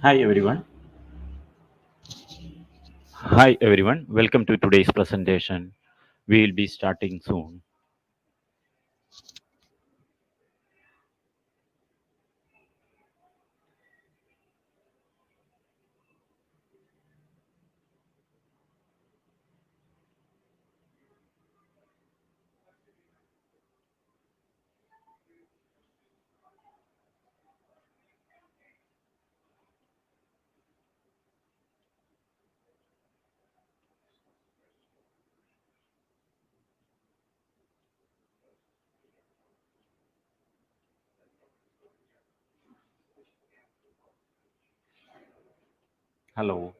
Hi everyone. Hi everyone. Welcome to today's presentation. We will be starting soon. Hello.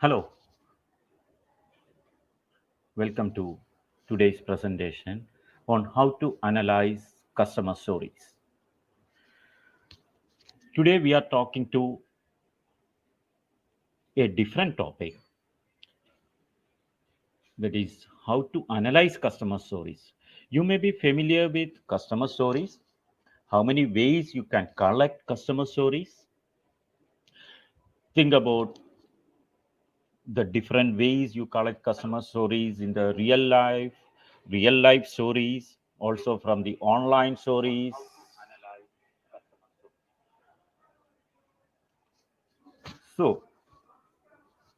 Hello. Welcome to today's presentation on how to analyze customer stories. Today we are talking to a different topic, that is how to analyze customer stories. You may be familiar with customer stories, how many ways you can collect customer stories. Think about the different ways you collect customer stories in the real life stories, also from the online stories. So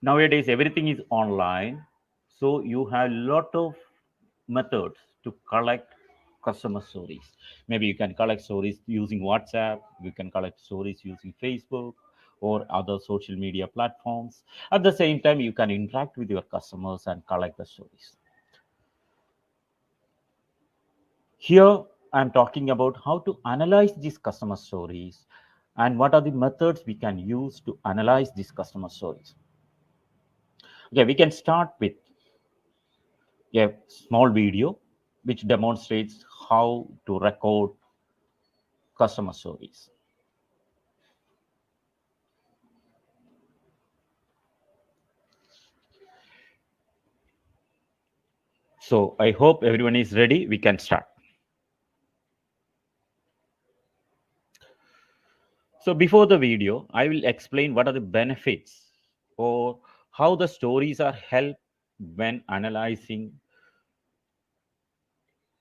nowadays everything is online, so you have a lot of methods to collect customer stories. Maybe you can collect stories using WhatsApp, you can collect stories using Facebook or other social media platforms. At the same time, you can interact with your customers and collect the stories. Here, I'm talking about how to analyze these customer stories and what are the methods we can use to analyze these customer stories. Okay, we can start with a small video which demonstrates how to record customer stories. So I hope everyone is ready. We can start. So before the video, I will explain what are the benefits or how the stories are helped when analyzing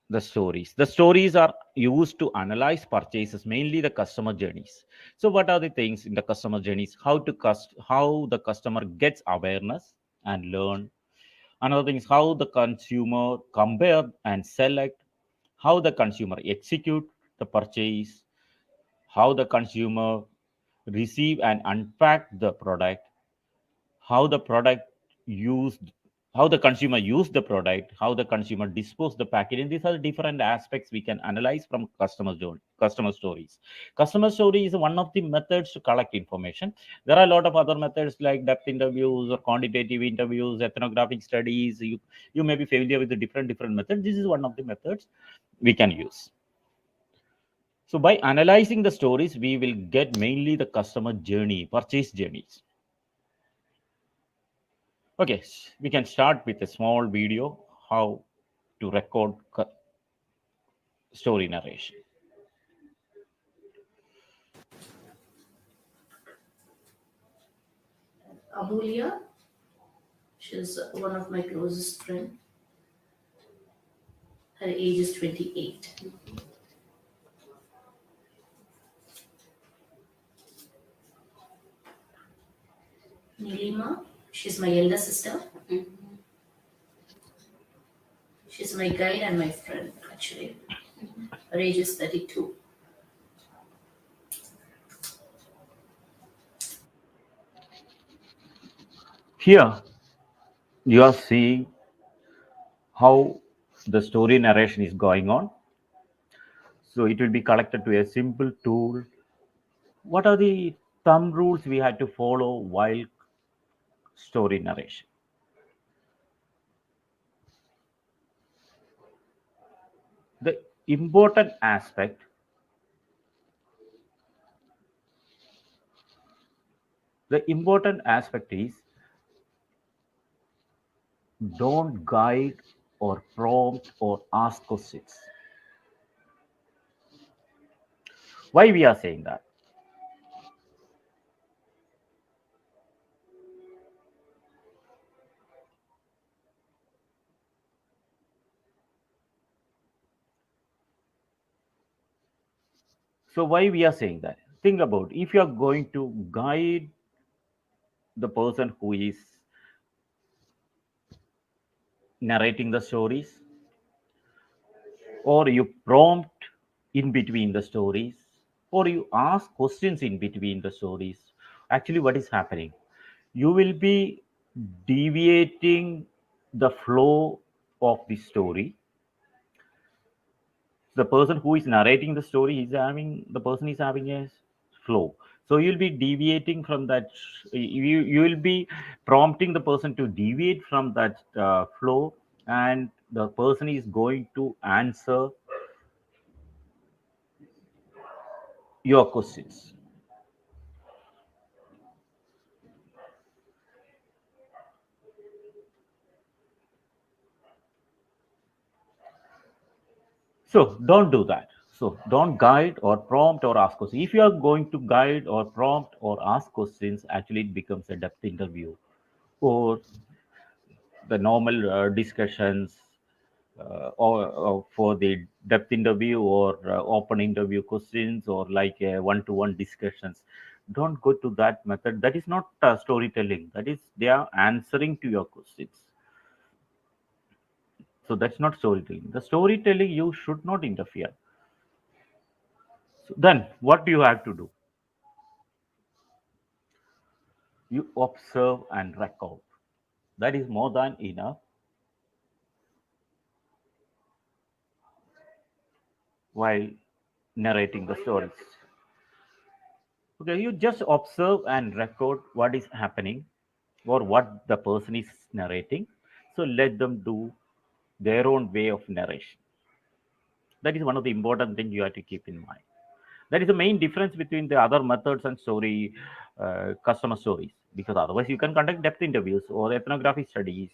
the stories. The stories are used to analyze purchases, mainly the customer journeys. So what are the things in the customer journeys? How the customer gets awareness and learn. Another thing is how the consumer compare and select, how the consumer execute the purchase, how the consumer receive and unpack the product, how the product used, how the consumer use the product, how the consumer dispose the packaging. These are different aspects we can analyze from customer stories. Customer story is one of the methods to collect information. There are a lot of other methods like depth interviews or quantitative interviews, ethnographic studies. You may be familiar with the different methods. This is one of the methods we can use. So by analyzing the stories, we will get mainly the customer journey, purchase journeys. Okay, we can start with a small video how to record story narration. Abulia, She's one of my closest friend. Her age is 28. Nilima, she's my elder sister. She's my guide and my friend, actually. Her age is 32. Here, you are seeing how the story narration is going on. So it will be collected to a simple tool. What are the thumb rules we had to follow while story narration? The important aspect, the important aspect is don't guide or prompt or ask questions. Why we are saying that? So why we are saying that? Think about if you are going to guide the person who is narrating the stories, or you prompt in between the stories, or you ask questions in between the stories. Actually, what is happening? You will be deviating the flow of the story. The person who is narrating the story is having the person is having a flow, so you'll be deviating from that. You will be prompting the person to deviate from that flow, and the person is going to answer your questions. So don't do that. So don't guide or prompt or ask questions. If you are going to guide or prompt or ask questions, actually it becomes a depth interview or the normal discussions, or for the depth interview or open interview questions, or like one-to-one discussions. Don't go to that method. That is not storytelling. That is they are answering to your questions. So that's not storytelling. The storytelling you should not interfere. So then what do you have to do? You observe and record. That is more than enough while narrating the stories. Okay, you just observe and record what is happening or what the person is narrating. So let them do their own way of narration. That is one of the important things you have to keep in mind. That is the main difference between the other methods and story, customer stories. Because otherwise, you can conduct depth interviews or ethnographic studies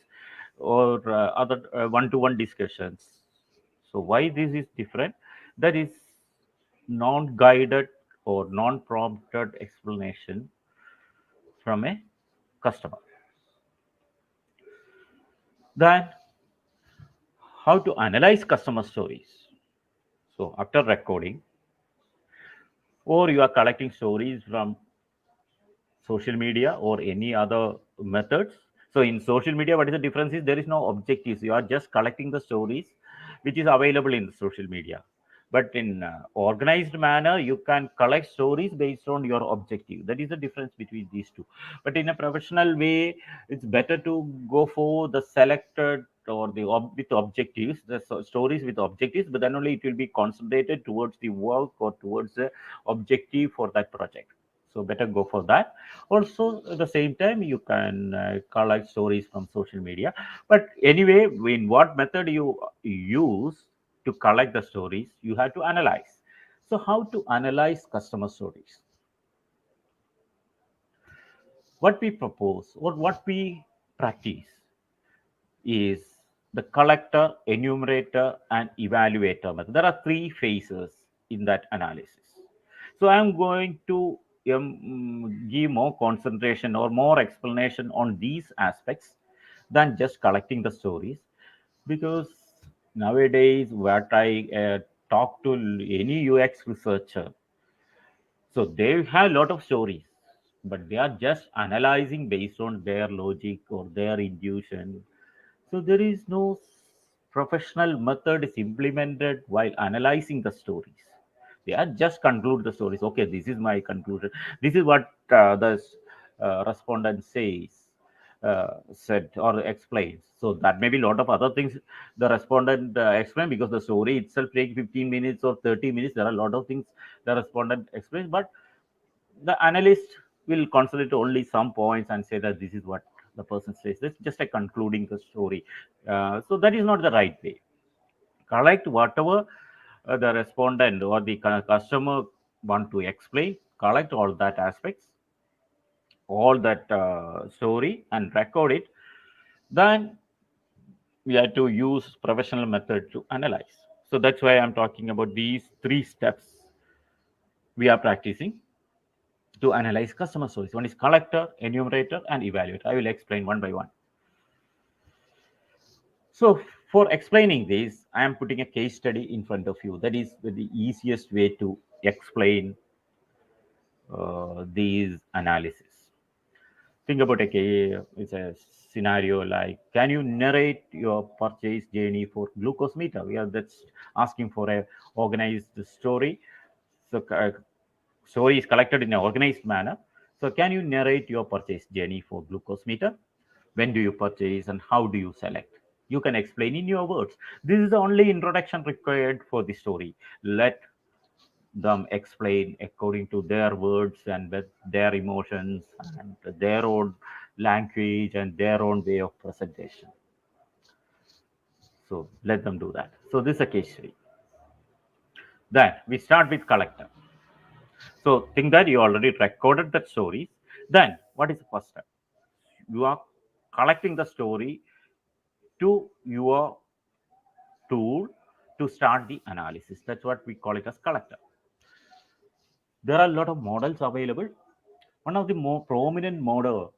or other one-to-one discussions. So why this is different? That is non-guided or non-prompted explanation from a customer. Then how to analyze customer stories. So after recording, or you are collecting stories from social media or any other methods. So in social media, what is the difference is there is no objectives. You are just collecting the stories which is available in the social media. But in organized manner, you can collect stories based on your objective. That is the difference between these two. But in a professional way, it's better to go for the selected or the with objectives, the stories with objectives, but then only it will be concentrated towards the work or towards the objective for that project. So better go for that. Also at the same time you can collect stories from social media, but anyway, in what method you use to collect the stories, you have to analyze. So how to analyze customer stories? What we propose or what we practice is the collector, enumerator, and evaluator method. There are three phases in that analysis. So I'm going to give more concentration or more explanation on these aspects. than just collecting the stories, because nowadays where I talk to any UX researcher, so they have a lot of stories, but they are just analyzing based on their logic or their intuition. So there is no professional method is implemented while analyzing the stories. They are just conclude the stories. Okay, this is my conclusion. This is what the respondent said or explains. So that may be a lot of other things the respondent explained, because the story itself takes 15 minutes or 30 minutes. There are a lot of things the respondent explains, but the analyst will concentrate only some points and say that this is what the person says. That's just a concluding the story. So that is not the right way. Collect whatever the respondent or the customer want to explain. Collect all that aspects, all that story, and record it. Then we have to use professional method to analyze. So that's why I'm talking about these three steps we are practicing to analyze customer stories. One is collector, enumerator, and evaluator. I will explain one by one. So, for explaining this, I am putting a case study in front of you. That is the easiest way to explain these analysis. Think about it's a scenario like, can you narrate your purchase journey for glucose meter? We are that's asking for a organized story. So story is collected in an organized manner. So can you narrate your purchase journey for glucose meter? When do you purchase and how do you select? You can explain in your words. This is the only introduction required for the story. Let them explain according to their words and with their emotions and their own language and their own way of presentation. So let them do that. So this is a case study. Then we start with collector. So think that you already recorded that stories. Then what is the first step? You are collecting the story to your tool to start the analysis. That's what we call it as collector. There are a lot of models available. One of the more prominent model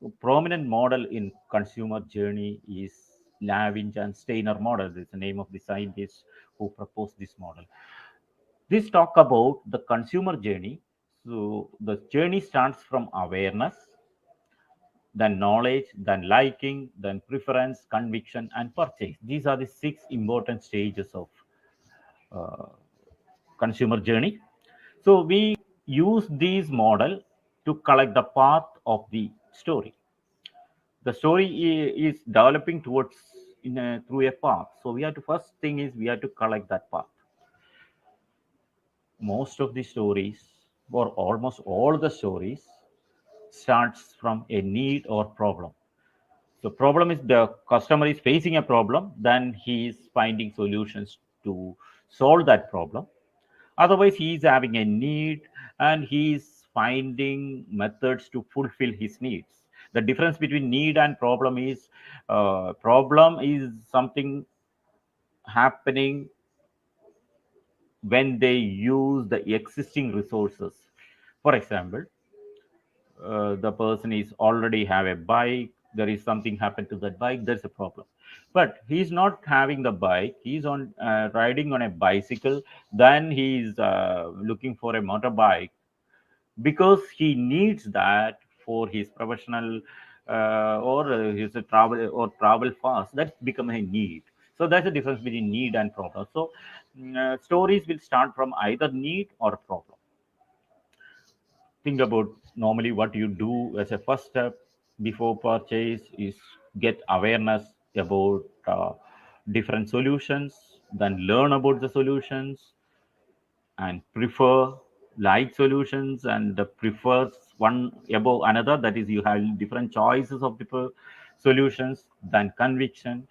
in consumer journey is Lavinge and Steiner model. It's the name of the scientists who proposed this model. This talk about the consumer journey. So the journey starts from awareness, then knowledge, then liking, then preference, conviction, and purchase. These are the six important stages of uh, consumer journey. So we use these model to collect the path of the story. The story is developing towards through a path. So we have to first thing is we have to collect that path. Most of the stories, or almost all the stories, starts from a need or problem. So problem is the customer is facing a problem, then he is finding solutions to solve that problem. Otherwise, he is having a need and he is finding methods to fulfill his needs. The difference between need and problem is something happening when they use the existing resources. For example, the person is already have a bike, there is something happened to that bike, there's a problem, but he's not having the bike, he's on riding on a bicycle, then he's looking for a motorbike because he needs that for his professional or his travel or travel fast. That's become a need. So that's the difference between need and problem. So stories will start from either need or problem. Think about normally what you do as a first step before purchase is get awareness about different solutions, then learn about the solutions and prefer like solutions and prefers one above another. That is, you have different choices of different solutions, then conviction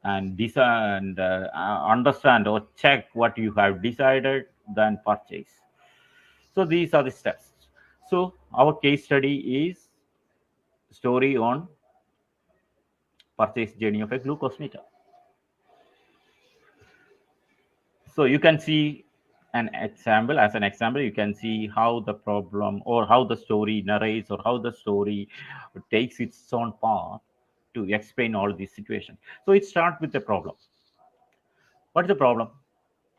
and decide and understand or check what you have decided, then purchase. So these are the steps. So our case study is story on purchase journey of a glucose meter. So you can see an example. As an example, you can see how the problem or how the story narrates or how the story takes its own path to explain all these situations. So it starts with the problem. What is the problem?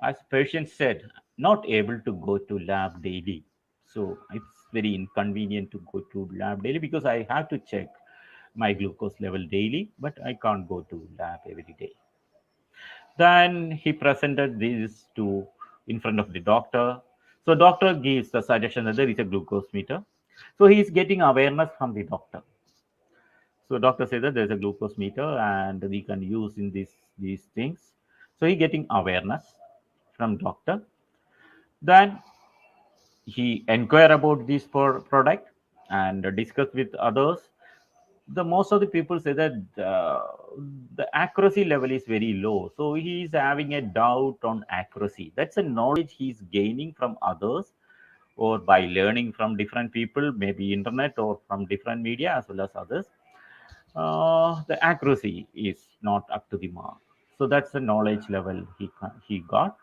As patient said, not able to go to lab daily. So it's very inconvenient to go to lab daily because I have to check my glucose level daily, but I can't go to lab every day. Then he presented this to in front of the doctor. So doctor gives the suggestion that there is a glucose meter. So he is getting awareness from the doctor. So doctor said that there's a glucose meter and we can use in these things. So he getting awareness from doctor. Then he inquire about this product and discuss with others. The most of the people say that the accuracy level is very low, so he is having a doubt on accuracy. That's a knowledge he's gaining from others or by learning from different people, maybe internet or from different media as well as others. The accuracy is not up to the mark, so that's the knowledge level he got.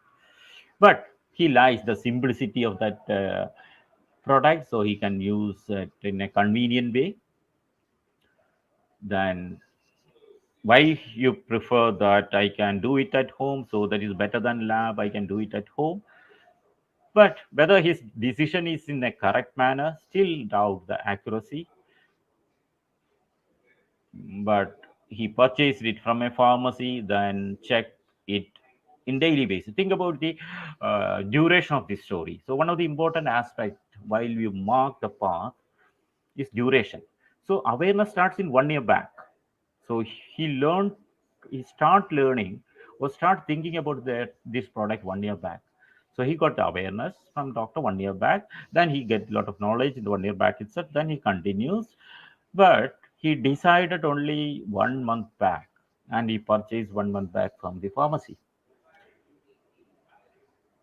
But he likes the simplicity of that product, so he can use it in a convenient way. Then why you prefer that I can do it at home, so that is better than lab, I can do it at home. But whether his decision is in a correct manner, still doubt the accuracy. But he purchased it from a pharmacy, then check it in daily basis. Think about the duration of this story. So one of the important aspect while you mark the path is duration. So awareness starts in 1 year back. So he start learning or start thinking about this product 1 year back. So he got the awareness from doctor 1 year back. Then he get a lot of knowledge in the 1 year back itself. Then he continues, but he decided only 1 month back, and he purchased 1 month back from the pharmacy.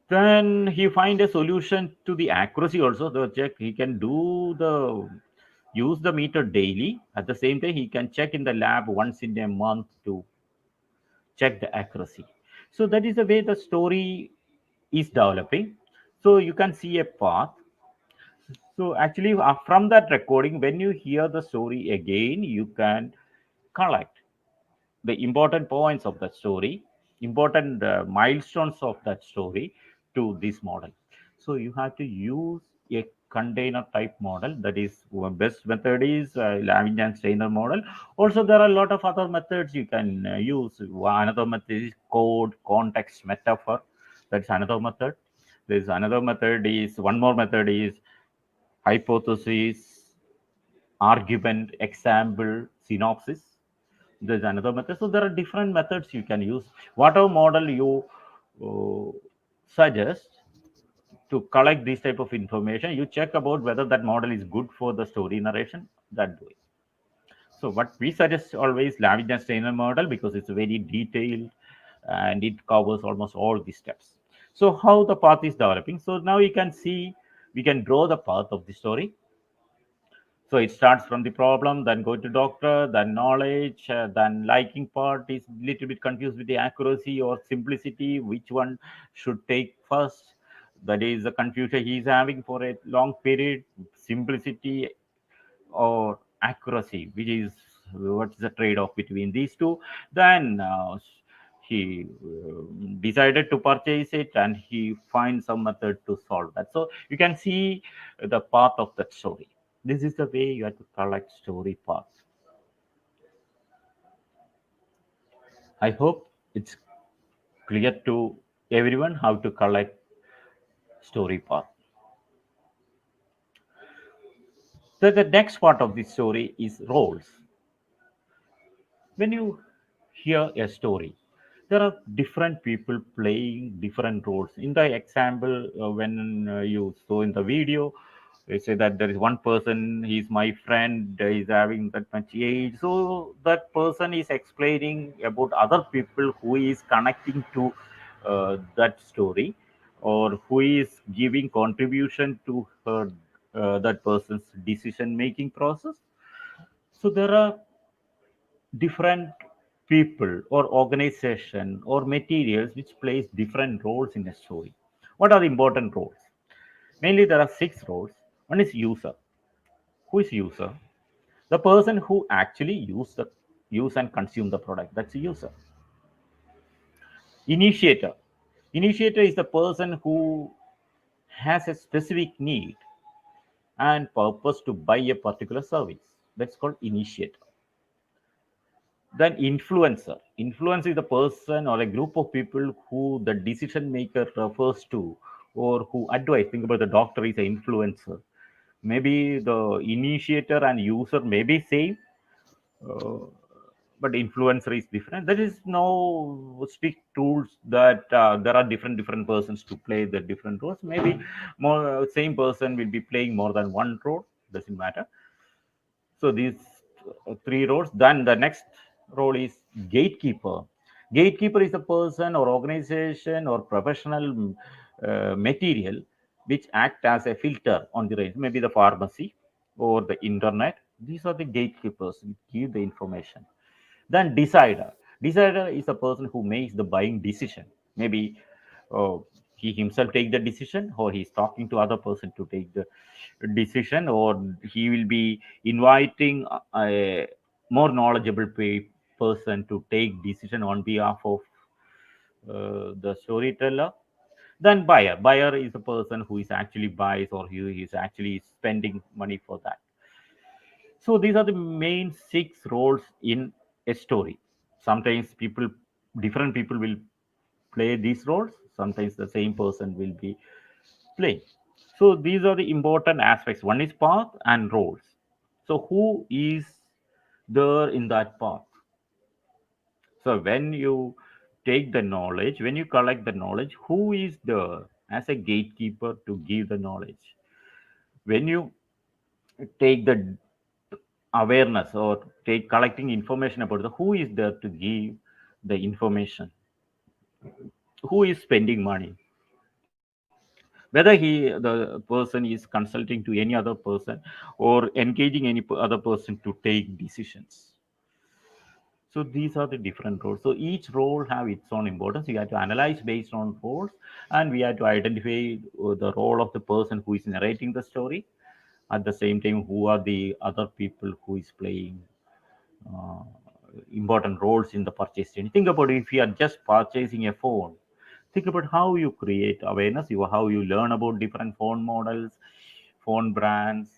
Then he find a solution to the accuracy also. The check he can do the use the meter daily. At the same time, he can check in the lab once in a month to check the accuracy. So that is the way the story is developing. So you can see a path. So actually, from that recording, when you hear the story again, you can collect the important points of that story, important milestones of that story to this model. So you have to use a container type model. That is best method is Lavin and Steiner model. Also, there are a lot of other methods you can use. Another method is code, context, metaphor. That's another method. There's another method is one more method is hypothesis, argument, example, synopsis. There's another method. So there are different methods you can use. Whatever model you uh, suggest to collect this type of information, you check about whether that model is good for the story narration. That do it. So what we suggest always Lavin and Steiner model because it's very detailed and it covers almost all the steps. So how the path is developing. So now you can see we can draw the path of the story. So it starts from the problem, then go to doctor, then knowledge, then liking part is little bit confused with the accuracy or simplicity. Which one should take first? That is the confusion he is having for a long period. Simplicity or accuracy, which is what's the trade-off between these two? Then he decided to purchase it, and he finds some method to solve that. So you can see the path of that story. This is the way you have to collect story path. I hope it's clear to everyone how to collect story path. So the next part of the story is roles. When you hear a story, there are different people playing different roles. In the example, when you saw in the video, they say that there is one person, he's my friend, he's having that much age. So that person is explaining about other people who is connecting to that story or who is giving contribution to her that person's decision making process. So there are different people or organization or materials which plays different roles in a story. What are the important roles? Mainly there are 6 roles. One is user. Who is user? The person who actually use the use and consume the product. That's a user. Initiator. Initiator is the person who has a specific need and purpose to buy a particular service. That's called initiator. Then influencer. Influencer is the person or a group of people who the decision maker refers to or who advise. Think about the doctor is an influencer. Maybe the initiator and user may be same, uh, but influencer is different. There is no strict rules that there are different persons to play the different roles. Maybe more same person will be playing more than one role. Doesn't matter. So these three roles. Then the next role is gatekeeper. Gatekeeper is a person or organization or professional material which act as a filter on the range. Maybe the pharmacy or the internet. These are the gatekeepers who give the information. Then decider. Decider is a person who makes the buying decision. Maybe uh, he himself take the decision, or he's talking to other person to take the decision, or he will be inviting a more knowledgeable person to take decision on behalf of the storyteller. Then buyer. Buyer is the person who is actually buys or he is actually spending money for that. So these are the main six roles in a story. Sometimes different people will play these roles. Sometimes the same person will be playing. So these are the important aspects. One is path and roles. So who is there in that path? So when you take the knowledge, when you collect the knowledge, who is there as a gatekeeper to give the knowledge? When you take the awareness or take collecting information about the who is there to give the information, who is spending money, whether the person is consulting to any other person or engaging any other person to take decisions. So these are the different roles. So each role have its own importance. We have to analyze based on roles, and we have to identify the role of the person who is narrating the story. At the same time, who are the other people who is playing uh, important roles in the purchase journey. Think about if you are just purchasing a phone. Think about how you create awareness, how you learn about different phone models, phone brands,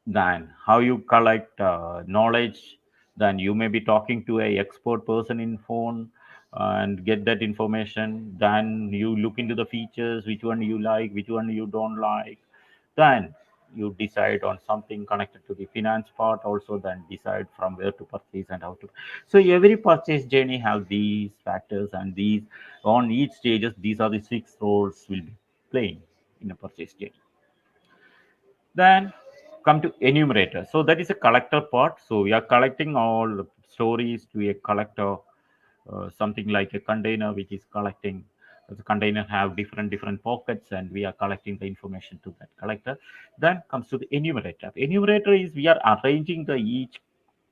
then how you collect knowledge. Then you may be talking to a expert person in phone and get that information. Then you look into the features, which one you like, which one you don't like. Then you decide on something connected to the finance part also, then decide from where to purchase and how to. So every purchase journey have these factors, and these on each stages these are the six roles will be playing in a purchase journey. Then come to enumerator. So that is a collector part. So we are collecting all the stories to a collector, something like a container which is collecting. The container have different pockets, and we are collecting the information to that collector. Then comes to the enumerator. Enumerator is we are arranging the each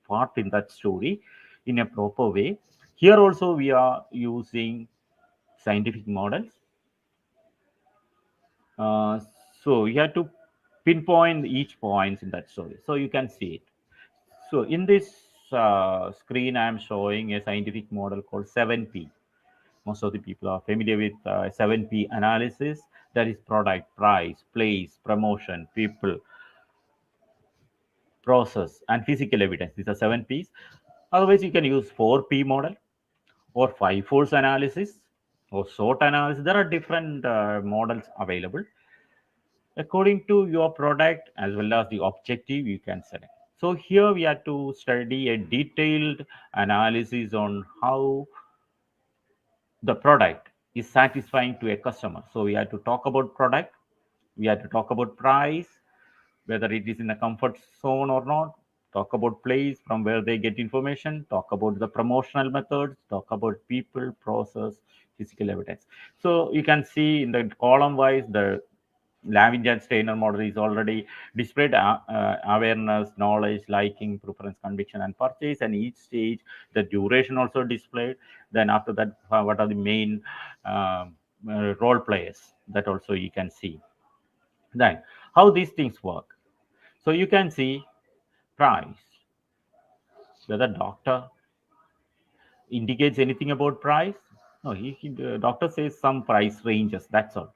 part in that story in a proper way. Here also we are using scientific models. Uh, so you have to pinpoint each points in that story so you can see it. So in this screen, I am showing a scientific model called 7P. Most of the people are familiar with 7P analysis. That is product, price, place, promotion, people, process, and physical evidence. These are 7Ps. Otherwise, you can use 4P model or 5 force analysis or SWOT analysis. There are different models available according to your product as well as the objective you can select. So here we have to study a detailed analysis on how the product is satisfying to a customer. So we have to talk about product, we have to talk about price, whether it is in a comfort zone or not, talk about place from where they get information, talk about the promotional methods, talk about people, process, physical evidence. So you can see in the column wise the Lavin and Steiner model is already displayed awareness, knowledge, liking, preference, conviction, and purchase. And each stage, the duration also displayed. Then after that, what are the main role players? That also you can see. Then how these things work. So you can see price. Whether doctor indicates anything about price? No, the doctor says some price ranges. That's all.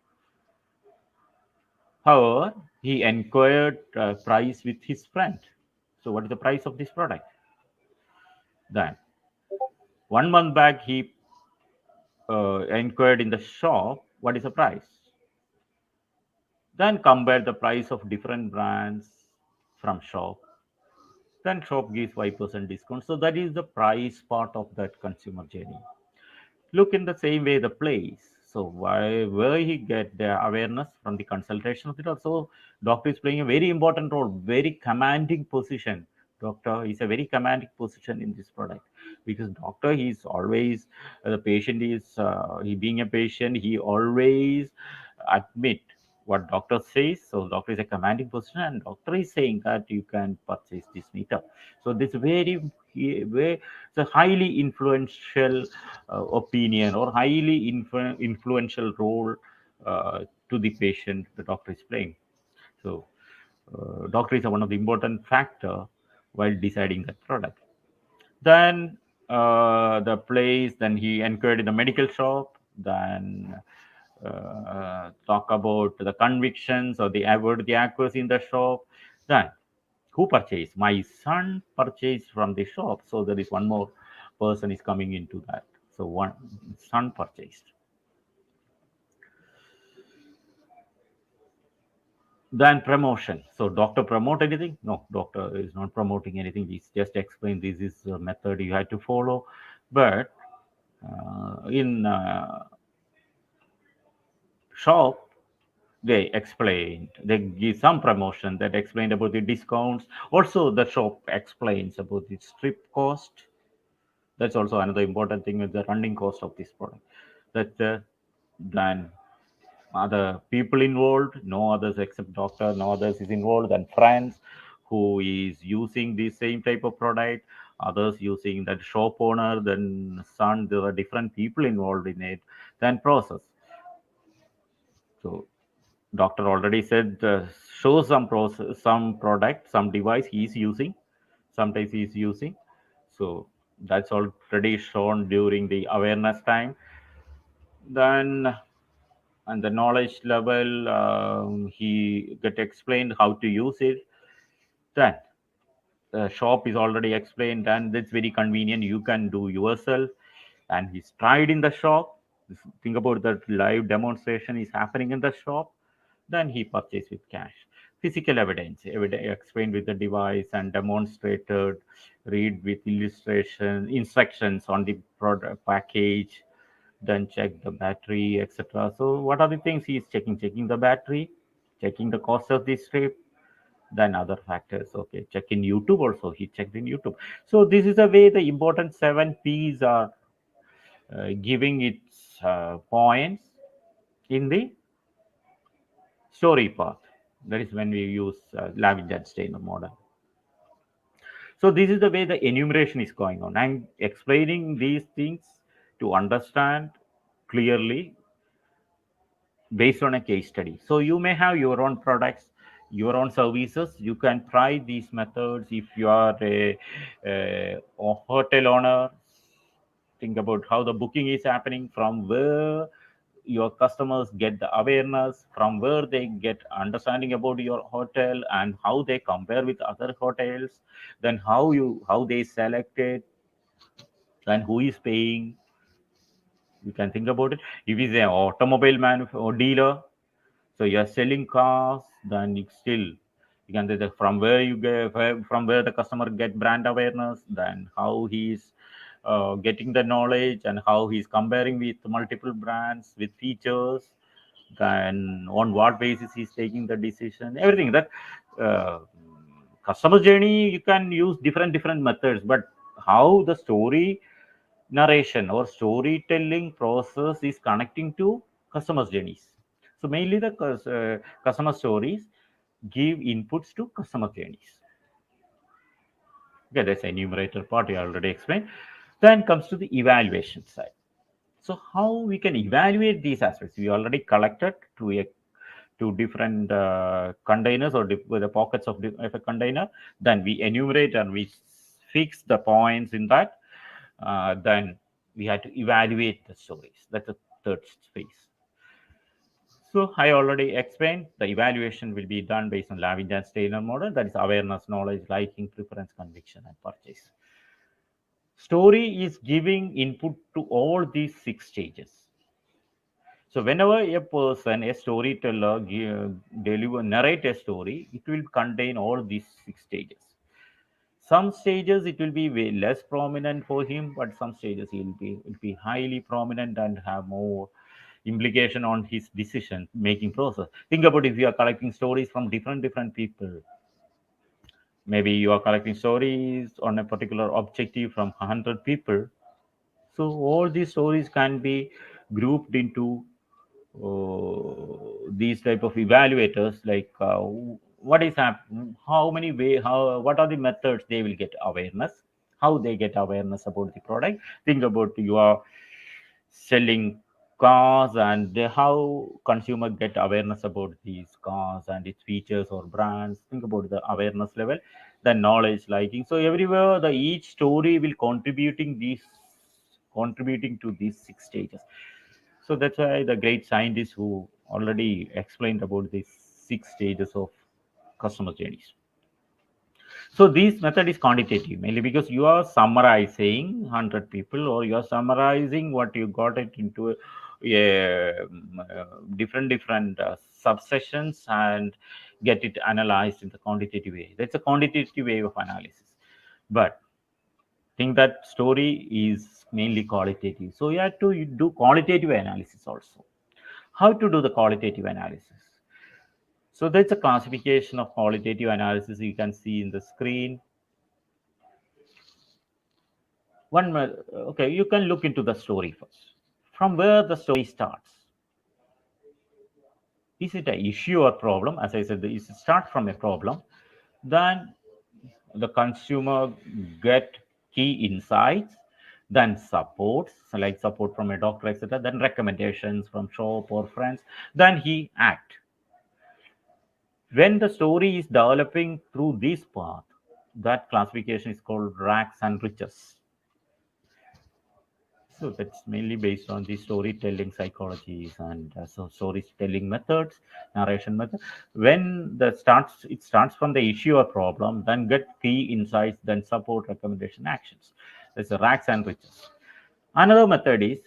However, he inquired price with his friend. So, what is the price of this product? Then, 1 month back, he inquired in the shop. What is the price? Then compare the price of different brands from shop. Then shop gives 5% discount. So that is the price part of that consumer journey. Look in the same way the place. So why where he get the awareness from the consultation of it also, doctor is playing a very important role, very commanding position. Doctor is a very commanding position in this product because doctor he's always the patient is he being a patient he always admit what doctor says. So doctor is a commanding position and doctor is saying that you can purchase this meter. So this very it's a highly influential opinion or highly influential role to the patient the doctor is playing. So doctor is one of the important factor while deciding that product. Then the place, then he inquired in the medical shop, then talk about the convictions or the avoid the accuracy in the shop. Then who purchased? My son purchased from the shop. So there is one more person is coming into that. So one son purchased. Then promotion. So doctor promote anything? No, doctor is not promoting anything. He's just explain this is a method you have to follow. But in shop, they explained, they give some promotion that explained about the discounts. Also, the shop explains about the strip cost. That's also another important thing with the running cost of this product. That then other people involved, no others except doctor, no others is involved, then friends who is using the same type of product, others using that shop owner, then son, there are different people involved in it, then process. So doctor already said show some process, some product, some device he is using, sometimes he is using. So that's already shown during the awareness time. Then and the knowledge level he get explained how to use it. Then the shop is already explained and it's very convenient, you can do yourself. And he's tried in the shop, think about that live demonstration is happening in the shop. Then he purchased with cash. Physical evidence explained with the device and demonstrated, read with illustration instructions on the product package, then check the battery, etc. So what are the things he is checking? Checking the battery, checking the cost of the strip, then other factors. Okay, check in YouTube also. He checked in YouTube. So this is the way the important 7 P's are giving its points in the story path. That is when we use Lavingenstein model. So this is the way the enumeration is going on. I'm explaining these things to understand clearly based on a case study. So you may have your own products, your own services. You can try these methods if you are a hotel owner. Think about how the booking is happening, from where your customers get the awareness, from where they get understanding about your hotel and how they compare with other hotels, then how they select it, and who is paying. You can think about it. If it's an automobile man or dealer, so you're selling cars, then you still you can say that from where you get from where the customer get brand awareness, then how he's getting the knowledge and how he's comparing with multiple brands with features, then on what basis he's taking the decision, everything that uh, customer journey you can use different methods, but how the story narration or storytelling process is connecting to customers journeys. So mainly the customer stories give inputs to customer journeys. Okay, that's enumerator part I already explained. Then comes to the evaluation side. So how we can evaluate these aspects? We already collected to different containers or with the pockets of a container. Then we enumerate and we fix the points in that, then we had to evaluate the stories. That's the third phase. So I already explained the evaluation will be done based on Lavin and Steiner model, that is awareness, knowledge, liking, preference, conviction, and purchase. Story is giving input to all these six stages. So whenever a person, a storyteller, narrate a story, it will contain all these six stages. Some stages it will be way less prominent for him, but some stages will be highly prominent and have more implication on his decision making process. Think about if you are collecting stories from different people. Maybe you are collecting stories on a particular objective from 100 people. So all these stories can be grouped into these type of evaluators, like what is happening, how many way, how, what are the methods they will get awareness, how they get awareness about the product. Think about you are selling cars, and how consumer get awareness about these cars and its features or brands. Think about the awareness level, the knowledge, liking. So everywhere the each story will contributing to these six stages. So that's why the great scientists who already explained about these six stages of customer journeys. So this method is quantitative mainly because you are summarizing 100 people, or you are summarizing what you got it into different subsessions and get it analyzed in the quantitative way. That's a quantitative way of analysis. But think that story is mainly qualitative. So you have to do qualitative analysis also. How to do the qualitative analysis? So there's a classification of qualitative analysis you can see in the screen. Okay, you can look into the story first. From where the story starts. Is it an issue or problem? As I said, it starts from a problem. Then the consumer get key insights, then supports, so like support from a doctor, etc. Then recommendations from shop or friends. Then he act. When the story is developing through this path, that classification is called racks and riches. So that's mainly based on the storytelling psychologies and so storytelling methods, narration method. When it starts from the issue or problem, then get key insights, then support, recommendation, actions. That's the racks and riches. Another method is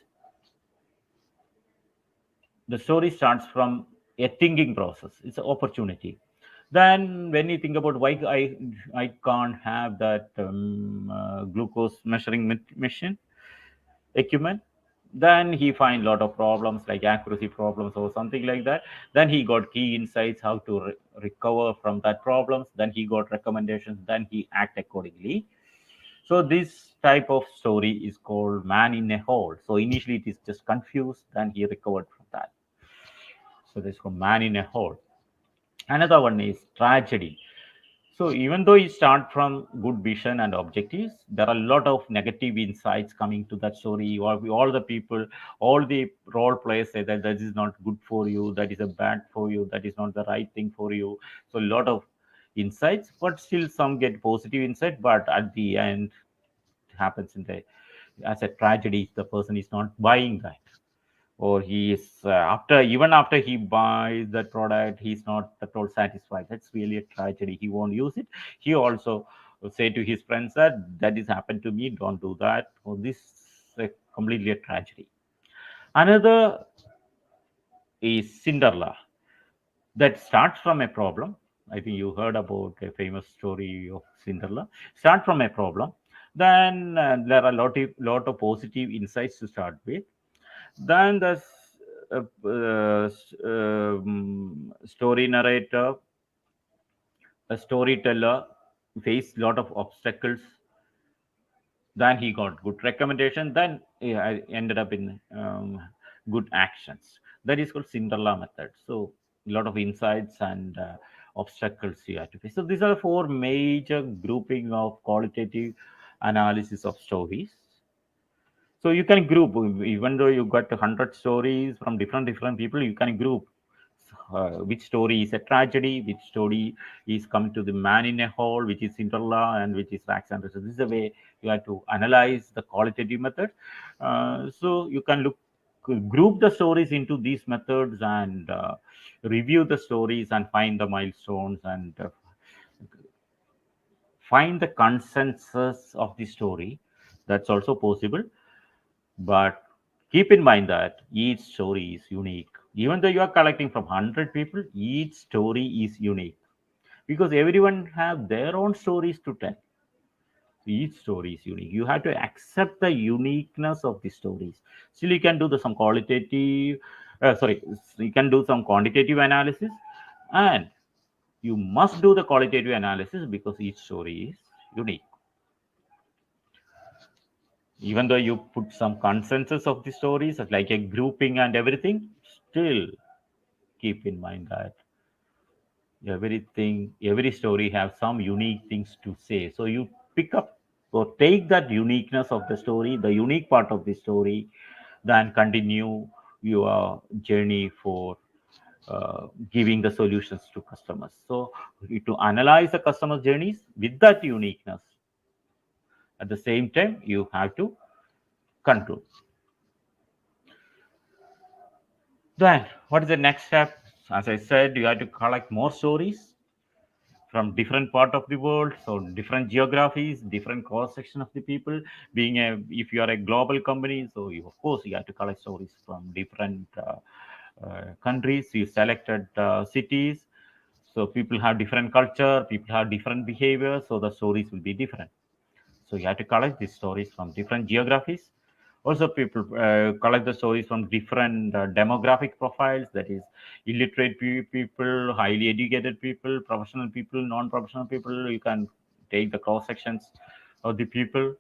the story starts from a thinking process. It's an opportunity. Then when you think about why I can't have that glucose measuring machine equipment, then he find a lot of problems like accuracy problems or something like that. Then he got key insights how to recover from that problems. Then he got recommendations, then he act accordingly. So this type of story is called man in a hole. So initially it is just confused, then he recovered from that. So this is called man in a hole. Another one is tragedy. So even though you start from good vision and objectives, there are a lot of negative insights coming to that story. All the people, all the role players say that that is not good for you, that is a bad for you, that is not the right thing for you. So a lot of insights, but still some get positive insight. But at the end, it happens in the as a tragedy. The person is not buying that, or he is after even after he buys that product, he's not at all satisfied. That's really a tragedy. He won't use it. He also say to his friends that that is happened to me, don't do that. Or this is completely a tragedy. Another is Cinderella, that starts from a problem. I think you heard about a famous story of Cinderella. Start from a problem, then there are lot of positive insights to start with. Then the story narrator, a storyteller faced lot of obstacles. Then he got good recommendation. Then I ended up in good actions. That is called Cinderella method. So a lot of insights and obstacles you have to face. So these are four major grouping of qualitative analysis of stories. So you can group, even though you got 100 stories from different people, you can group which story is a tragedy, which story is come to the man in a hole, which is Cinderella, and which is Rags and Riches. This is the way you have to analyze the qualitative method. So you can group the stories into these methods and review the stories and find the milestones and find the consensus of the story. That's also possible, but keep in mind that each story is unique. Even though you are collecting from 100 people, each story is unique because everyone have their own stories to tell. Each story is unique. You have to accept the uniqueness of the stories. Still, you can do some qualitative, sorry, you can do some quantitative analysis, and you must do the qualitative analysis because each story is unique. Even though you put some consensus of the stories, like a grouping and everything, still keep in mind that every story have some unique things to say. So you pick up or take that uniqueness of the story, the unique part of the story, then continue your journey for giving the solutions to customers. So to analyze the customer journeys with that uniqueness, at the same time you have to conclude. Then what is the next step? As I said, you have to collect more stories from different part of the world, so different geographies, different cross section of the people. Being a, if you are a global company, so you, of course you have to collect stories from different countries. You selected cities, so people have different culture, people have different behavior, so the stories will be different. So you have to collect these stories from different geographies. Also, people collect the stories from different demographic profiles, that is, illiterate people, highly educated people, professional people, non-professional people. You can take the cross sections of the people.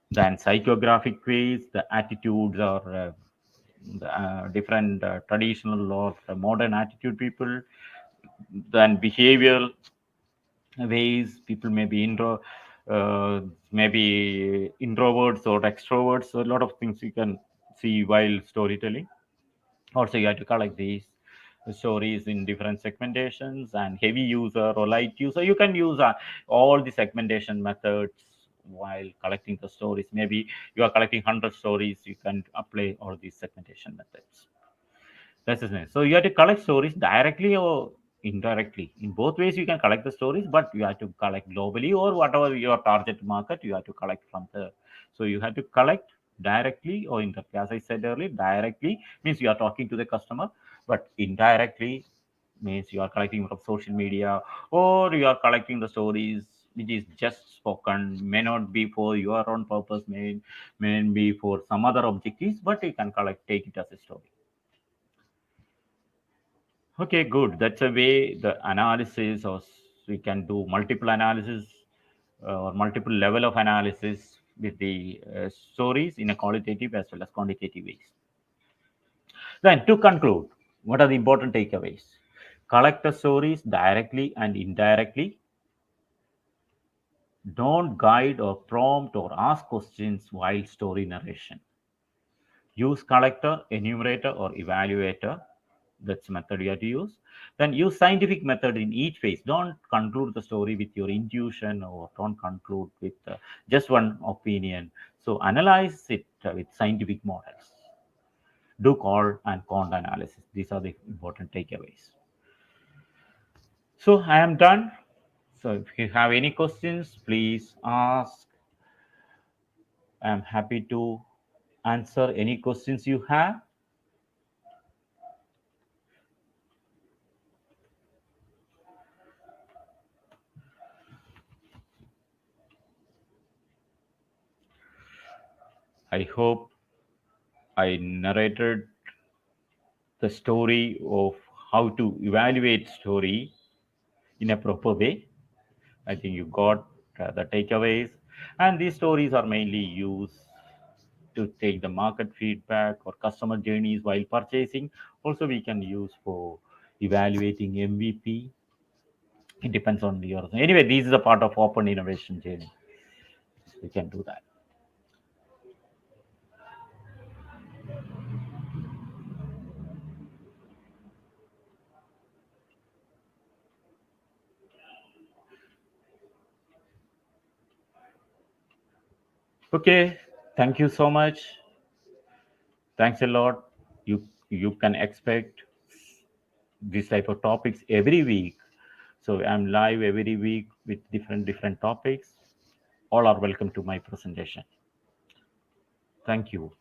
Then psychographic ways, the attitudes or different traditional or modern attitude people. Then behavioral ways, people may be maybe introverts or extroverts. So a lot of things you can see while storytelling. Also, you have to collect these stories in different segmentations and heavy user or light user. You can use all the segmentation methods while collecting the stories. Maybe you are collecting 100 stories, you can apply all these segmentation methods. That's his name. So you have to collect stories directly or indirectly. In both ways, you can collect the stories, but you have to collect globally or whatever your target market, you have to collect from there. So you have to collect directly or indirectly. As I said earlier, directly means you are talking to the customer, but indirectly means you are collecting from social media or you are collecting the stories which is just spoken, may not be for your own purpose, may be for some other objectives, but you can take it as a story. Okay, good. That's a way the analysis, or we can do multiple analysis or multiple level of analysis with the stories in a qualitative as well as quantitative ways. Then, to conclude, what are the important takeaways? Collect the stories directly and indirectly. Don't guide or prompt or ask questions while story narration. Use collector, enumerator, or evaluator. That's method you have to use. Then use scientific method in each phase. Don't conclude the story with your intuition or don't conclude with just one opinion. So analyze it with scientific models. Do call and con analysis. These are the important takeaways. So I am done. So if you have any questions, please ask. I am happy to answer any questions you have. I hope I narrated the story of how to evaluate story in a proper way. I think you got the takeaways, and these stories are mainly used to take the market feedback or customer journeys while purchasing. Also, we can use for evaluating MVP. It depends on your. Anyway, this is a part of open innovation journey. We can do that. Okay, thank you so much. Thanks a lot. You can expect this type of topics every week. So I'm live every week with different topics. All are welcome to my presentation. Thank you.